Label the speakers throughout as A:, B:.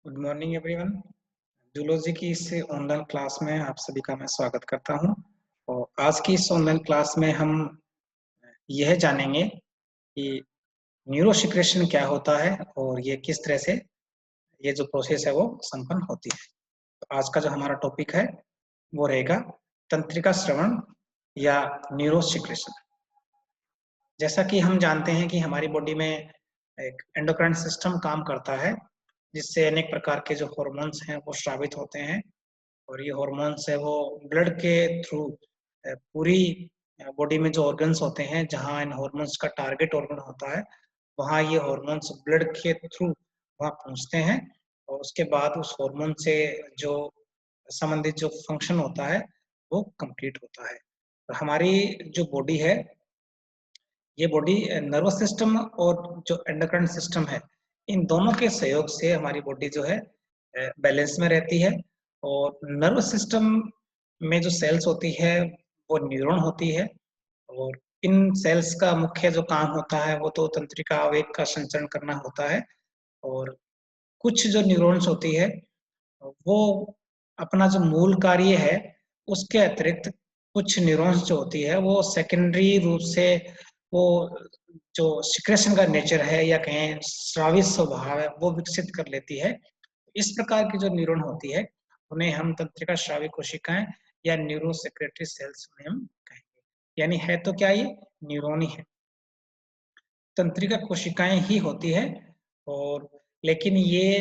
A: Good morning everyone. Zoology की इस online class में आप सभी का मैं स्वागत करता हूं। और आज की इस ऑनलाइन क्लास में हम यह जानेंगे कि न्यूरोसिक्रेशन क्या होता है और ये किस तरह से ये जो प्रोसेस है वो संपन्न होती है। तो आज का जो हमारा टॉपिक है वो रहेगा तंत्रिका श्रवण या न्यूरोसिक्रेशन। जैसा कि हम जानते हैं कि हमारी बॉडी में एक एंडोक्राइन सिस्टम काम करता है, जिससे अनेक प्रकार के जो हार्मोन्स हैं वो स्रावित होते हैं। और ये हार्मोन्स है वो ब्लड के थ्रू पूरी बॉडी में जो ऑर्गन्स होते हैं, जहाँ इन हार्मोन्स का टारगेट ऑर्गन होता है, वहाँ ये हार्मोन्स ब्लड के थ्रू वहाँ पहुँचते हैं। और उसके बाद उस हार्मोन से जो संबंधित जो फंक्शन होता है वो कंप्लीट होता है। तो हमारी जो बॉडी है, ये बॉडी नर्वस सिस्टम और जो एंडोक्राइन सिस्टम है, इन दोनों के सहयोग से हमारी बॉडी जो है बैलेंस में रहती है। और नर्वस सिस्टम में जो सेल्स होती है वो न्यूरॉन होती है। और इन सेल्स का मुख्य जो काम होता है वो तो तंत्रिका आवेग का संचरण करना होता है। और कुछ जो न्यूरॉन्स होती है वो अपना जो मूल कार्य है उसके अतिरिक्त कुछ न्यूरॉन्स जो होती है वो सेकेंडरी रूप से वो जो सिक्रेशन का नेचर है या कहें स्रावित स्वभाव है वो विकसित कर लेती है। इस प्रकार की जो न्यूरॉन होती है उन्हें हम तंत्रिका स्रावी कोशिकाएं या न्यूरो सेक्रेटरी सेल्स उन्हें हम कहेंगे। यानी है तो क्या, ये न्यूरॉन ही है, तंत्रिका कोशिकाएं ही होती है। और लेकिन ये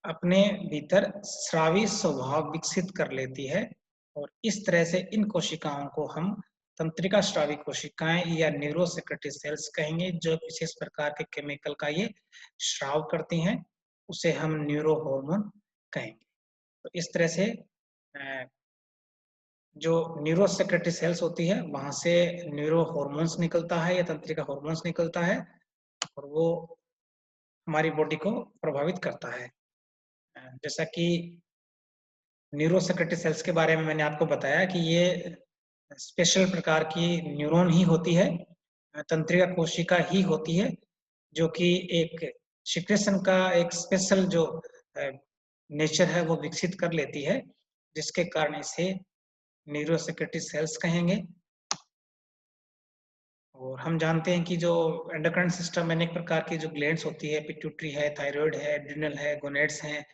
A: अपने भीतर स्रावी स्वभाव विकसित कर लेती है। और इस तरह से इन कोशिकाओं को हम तंत्रिका स्रावी कोशिकाएं या न्यूरो सेक्रेटरी सेल्स कहेंगे, जो विशेष प्रकार के केमिकल का ये स्राव करती हैं, उसे हम न्यूरो हार्मोन कहेंगे। तो इस तरह से जो न्यूरो सेक्रेटरी सेल्स होती है वहां से न्यूरो हार्मोन्स निकलता है या तंत्रिका हार्मोन्स निकलता है, और वो हमारी बॉडी को प्रभावित करता है। जैसा कि न्यूरो सेक्रेटरी सेल्स के बारे में मैंने आपको बताया कि ये स्पेशल प्रकार की न्यूरॉन ही होती है, तंत्रिका कोशिका ही होती है, जो कि एक सिक्रेशन का एक स्पेशल जो नेचर है वो विकसित कर लेती है, जिसके कारण इसे न्यूरो सेक्रेटरी सेल्स कहेंगे। और हम जानते हैं कि जो एंडोक्राइन सिस्टम में अनेक प्रकार की जो ग्लैंड्स होती है, पिट्यूटरी है, थायराइड है, एड्रिनल है, गोनेड्स हैं,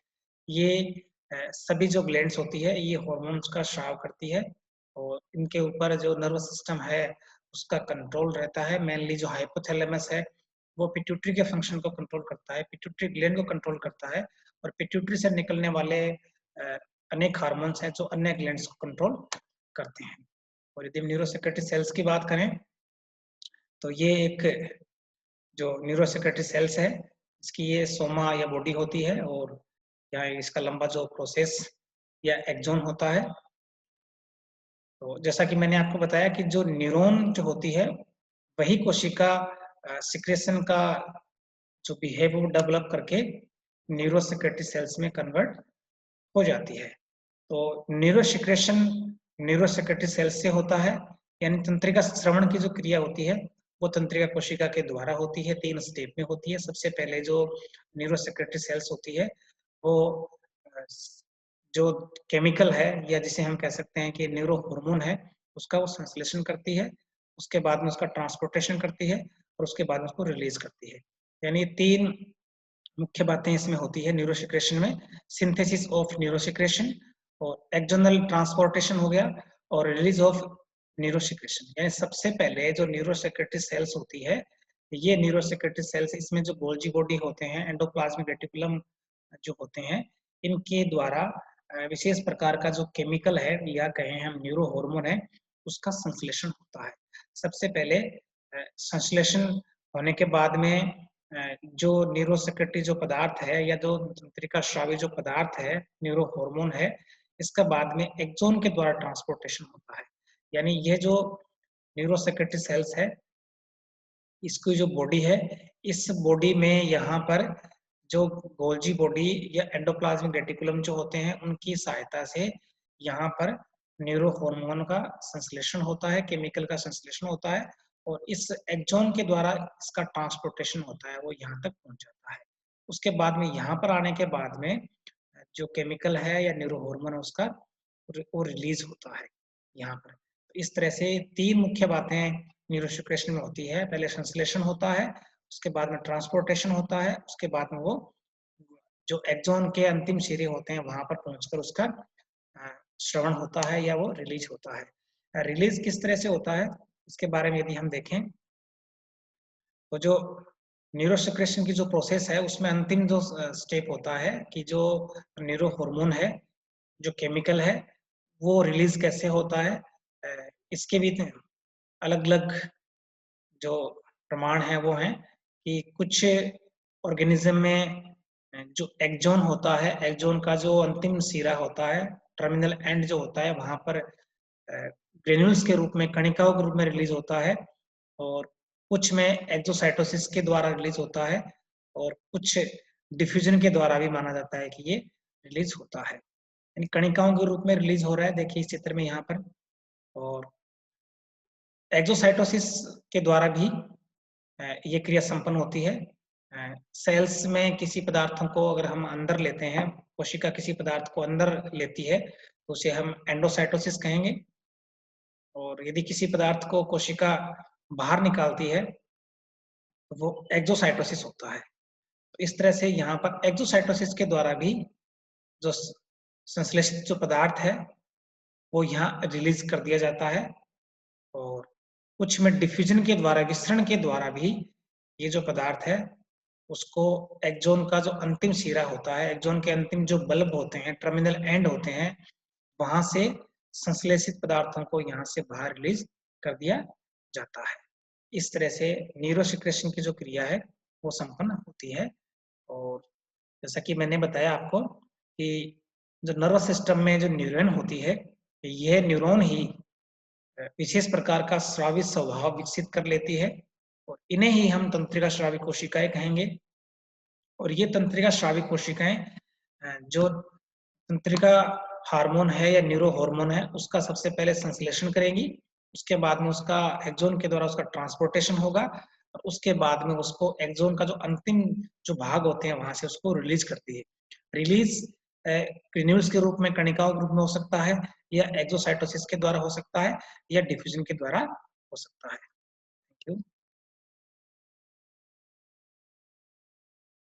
A: ये सभी जो ग्लैंड्स होती है ये हार्मोन्स का स्राव करती है। और इनके ऊपर जो नर्वस सिस्टम है उसका कंट्रोल रहता है। मेनली जो हाइपोथैलेमस है वो पिट्यूटरी के फंक्शन को कंट्रोल करता है, पिट्यूटरी ग्लैंड को कंट्रोल करता है। और पिट्यूटरी से निकलने वाले अनेक हार्मोन्स हैं जो अन्य ग्लैंड्स को कंट्रोल करते हैं। और यदि न्यूरो सेक्रेटरी सेल्स की बात करें तो ये एक जो न्यूरो सेक्रेटरी सेल्स है, इसकी ये सोमा या बॉडी होती है। और यहाँ इसका लंबा जो प्रोसेस या एक्सॉन होता है। तो जैसा कि मैंने आपको बताया कि जो न्यूरॉन जो होती है वही कोशिका सिक्रेशन का जो बिहेवियर डेवलप करके न्यूरो सेक्रेटरी सेल्स में कन्वर्ट हो जाती है। तो neuro secretion neuro secretory cells से होता है, यानी तंत्रिका श्रवण की जो क्रिया होती है वो तंत्रिका कोशिका के द्वारा होती है, 3 स्टेप में होती है। सबसे पहले जो न्यूरो सेक्रेटरी सेल्स होती है वो जो केमिकल है या जिसे हम कह सकते हैं कि न्यूरो हार्मोन है, उसका वो संश्लेषण करती है। उसके बाद में उसका ट्रांसपोर्टेशन करती है और उसके बाद में उसको रिलीज करती है। यानी 3 मुख्य बातें इसमें होती है न्यूरो सिक्रेशन में। सिंथेसिस ऑफ न्यूरो सिक्रेशन, और एक्सोनल ट्रांसपोर्टेशन हो गया, और रिलीज ऑफ न्यूरो सिक्रेशन। यानी सबसे पहले जो न्यूरो सेक्रेटरी सेल्स होती है, ये न्यूरो सेक्रेटरी सेल्स, इसमें जो गोल्जी बॉडी होते हैं, एंडोप्लाज्मिक रेटिकुलम जो होते हैं, इनके द्वारा विशेष प्रकार का जो केमिकल है या कहें हम न्यूरो हार्मोन है, उसका संश्लेषण होता है। सबसे पहले संश्लेषण होने के बाद में जो न्यूरो सेक्रेटरी जो पदार्थ है या जो तंत्रिका स्रावी जो पदार्थ है, न्यूरो हार्मोन है, इसका बाद में एक्सॉन के द्वारा ट्रांसपोर्टेशन होता है। यानी ये जो न्यूरो सेक्रेटरी सेल्स है, इसकी जो बॉडी है, इस बॉडी में यहाँ पर जो गोल्जी बॉडी या एंडोप्लाज्मिक रेटिकुलम जो होते हैं, उनकी सहायता से यहाँ पर न्यूरो हार्मोन का संश्लेषण होता है, केमिकल का संश्लेषण होता है। और इस एक्सॉन के द्वारा इसका ट्रांसपोर्टेशन होता है, वो यहाँ तक पहुँच जाता है। उसके बाद में यहाँ पर आने के बाद में जो केमिकल है या न्यूरो हार्मोन है उसका वो रिलीज होता है यहाँ पर। तो इस तरह से 3 मुख्य बातें न्यूरोसेक्रेशन में होती है। पहले संश्लेषण होता है, उसके बाद में ट्रांसपोर्टेशन होता है, उसके बाद में वो जो एक्सॉन के अंतिम सिरे होते हैं वहाँ पर पहुँचकर उसका श्रवण होता है या वो रिलीज होता है। रिलीज किस तरह से होता है इसके बारे में यदि हम देखें तो जो न्यूरोसेक्रेशन की जो प्रोसेस है उसमें अंतिम जो स्टेप होता है कि जो न्यूरो हार्मोन है, जो केमिकल है, वो रिलीज कैसे होता है। इसके भी अलग-अलग जो प्रमाण हैं वो हैं कि कुछ ऑर्गेनिज्म में जो एक्सॉन होता है, एक्सॉन का जो अंतिम सिरा होता है, टर्मिनल एंड जो होता है वहाँ पर ग्रेन्यूल्स के रूप में, कणिकाओं के रूप में रिलीज होता है और कुछ में एक्सोसाइटोसिस के द्वारा रिलीज होता है और कुछ डिफ्यूजन के द्वारा भी माना जाता है कि ये रिलीज होता है। यानी कणिकाओं के रूप में रिलीज हो रहा है, देखिए इस चित्र में यहाँ पर। और एक्सोसाइटोसिस के द्वारा भी ये क्रिया संपन्न होती है। सेल्स में किसी पदार्थों को अगर हम अंदर लेते हैं, कोशिका किसी पदार्थ को अंदर लेती है तो उसे हम एंडोसाइटोसिस कहेंगे और यदि किसी पदार्थ को कोशिका बाहर निकालती है तो वो एक्सोसाइटोसिस होता है। तो इस तरह से यहाँ पर एक्सोसाइटोसिस के द्वारा भी जो संश्लेषित जो पदार्थ है वो यहाँ रिलीज कर दिया जाता है और कुछ में डिफ्यूजन के द्वारा, विसरण के द्वारा भी ये जो पदार्थ है उसको एक्सॉन का जो अंतिम सिरा होता है, एक्सॉन के अंतिम जो बल्ब होते हैं, टर्मिनल एंड होते हैं, वहां से संश्लेषित पदार्थों को यहाँ से बाहर रिलीज कर दिया जाता है। इस तरह से न्यूरोसेक्रेशन की जो क्रिया है वो संपन्न होती है। और जैसा कि मैंने बताया आपको कि जो नर्वस सिस्टम में जो न्यूरॉन होती है, यह न्यूरॉन ही विशेष प्रकार का स्रावित स्वभाव विकसित कर लेती है और इन्हें ही हम तंत्रिका स्रावी कोशिकाएं कहेंगे। और ये तंत्रिका स्रावी कोशिकाएं जो तंत्रिका हार्मोन है या न्यूरो हार्मोन है उसका सबसे पहले संश्लेषण करेंगी, उसके बाद में उसका एक्सॉन के द्वारा उसका ट्रांसपोर्टेशन होगा और उसके बाद में उसको एक्सॉन का जो अंतिम जो भाग होते हैं वहां से उसको रिलीज करती है। रिलीज ग्रेन्यूल्स के रूप में, कणिकाओं के रूप में हो सकता है या एक्सोसाइटोसिस के द्वारा हो सकता है या डिफ्यूजन के द्वारा हो सकता है। Thank you.